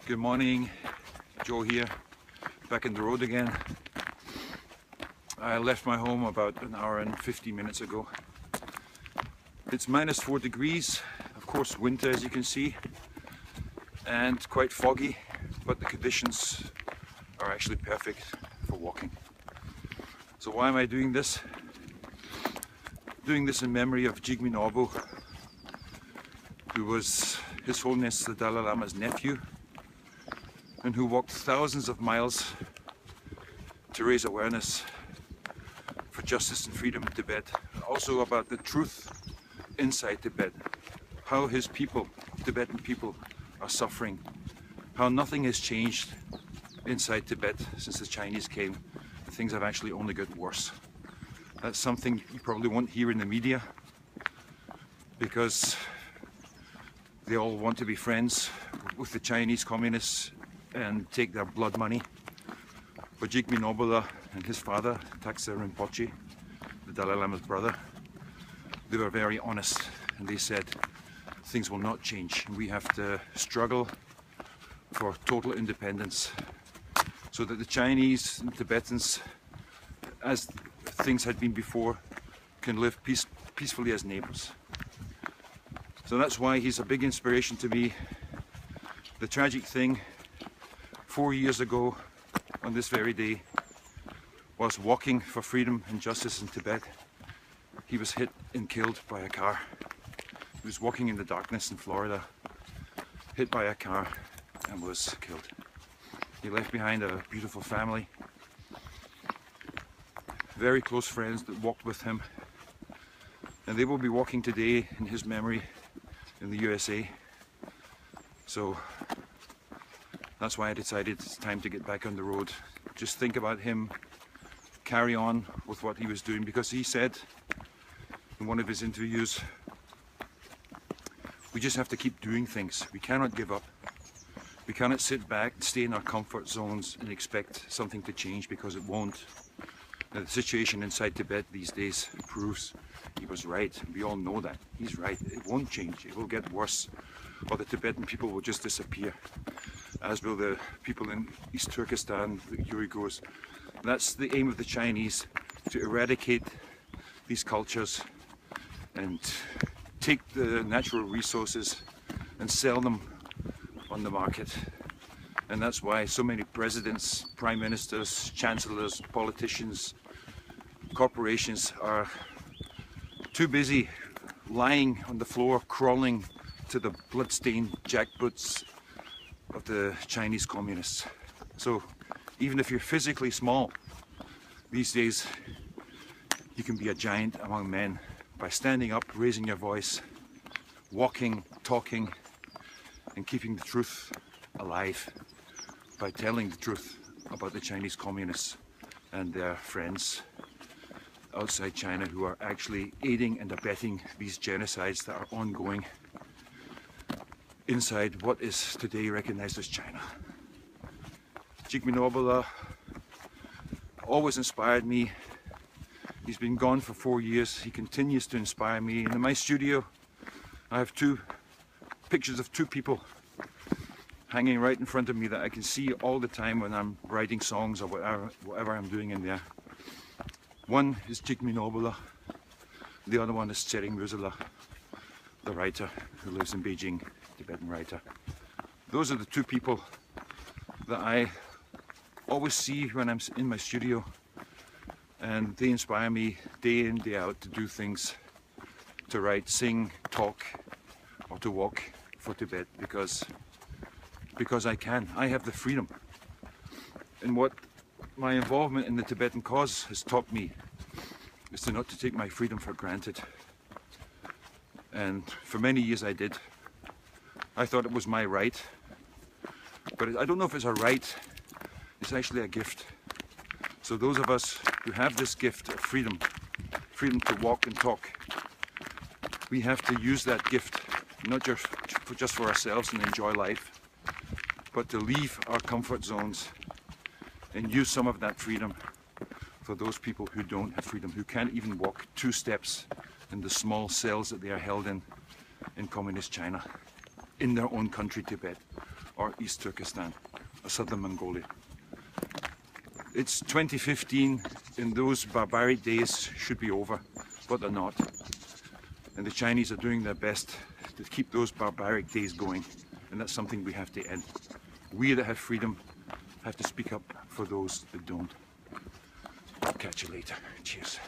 Good morning, Joe here, back on the road again. I left my home about an hour and 50 minutes ago. It's -4 degrees, of course winter as you can see, and quite foggy, but the conditions are actually perfect for walking. So why am I doing this? Doing this in memory of Jigme Norbu, who was His Holiness the Dalai Lama's nephew, and who walked thousands of miles to raise awareness for justice and freedom in Tibet, and also about the truth inside Tibet, how his people, Tibetan people, are suffering, how nothing has changed inside Tibet since the Chinese came, and things have actually only got worse. That's something you probably won't hear in the media, because they all want to be friends with the Chinese communists and take their blood money. But Jigme Norbu and his father, Taxa Rinpoche, the Dalai Lama's brother, they were very honest, and they said things will not change. We have to struggle for total independence so that the Chinese and Tibetans, as things had been before, can live peacefully as neighbors. So that's why he's a big inspiration to me. The tragic thing 4 years ago on this very day was walking for freedom and justice in Tibet. He was hit and killed by a car. He was walking in the darkness in Florida, hit by a car and was killed. He left behind a beautiful family, very close friends that walked with him, and they will be walking today in his memory in the USA. So that's why I decided it's time to get back on the road. Just think about him, carry on with what he was doing, because he said in one of his interviews, we just have to keep doing things. We cannot give up. We cannot sit back, stay in our comfort zones and expect something to change, because it won't. Now, the situation inside Tibet these days proves he was right. We all know that. He's right. It won't change. It will get worse, or the Tibetan people will just disappear, as will the people in East Turkestan, the Uyghurs. That's the aim of the Chinese, to eradicate these cultures and take the natural resources and sell them on the market. And that's why so many presidents, prime ministers, chancellors, politicians, corporations are too busy lying on the floor, crawling to the blood-stained jackboots of the Chinese communists. So even if you're physically small, these days you can be a giant among men by standing up, raising your voice, walking, talking, and keeping the truth alive, by telling the truth about the Chinese communists and their friends outside China who are actually aiding and abetting these genocides that are ongoing inside what is today recognized as China. Jigme Norbu always inspired me. He's been gone for 4 years. He continues to inspire me. And in my studio, I have pictures of two people hanging right in front of me that I can see all the time when I'm writing songs or whatever I'm doing in there. One is Jigme Norbu, the other one is Tsering Rizala, the writer who lives in Beijing, Tibetan writer. Those are the two people that I always see when I'm in my studio, and they inspire me day in, day out to do things, to write, sing, talk, or to walk for Tibet, because I can. I have the freedom. And what my involvement in the Tibetan cause has taught me is to not to take my freedom for granted. And for many years I did. I thought it was my right, but I don't know if it's a right, it's actually a gift. So those of us who have this gift of freedom, freedom to walk and talk, we have to use that gift, not just for ourselves and enjoy life, but to leave our comfort zones and use some of that freedom for those people who don't have freedom, who can't even walk 2 steps in the small cells that they are held in communist China, in their own country, Tibet, or East Turkestan or Southern Mongolia. It's 2015 and those barbaric days should be over, but they're not. And the Chinese are doing their best to keep those barbaric days going, and that's something we have to end. We that have freedom have to speak up for those that don't. I'll catch you later. Cheers.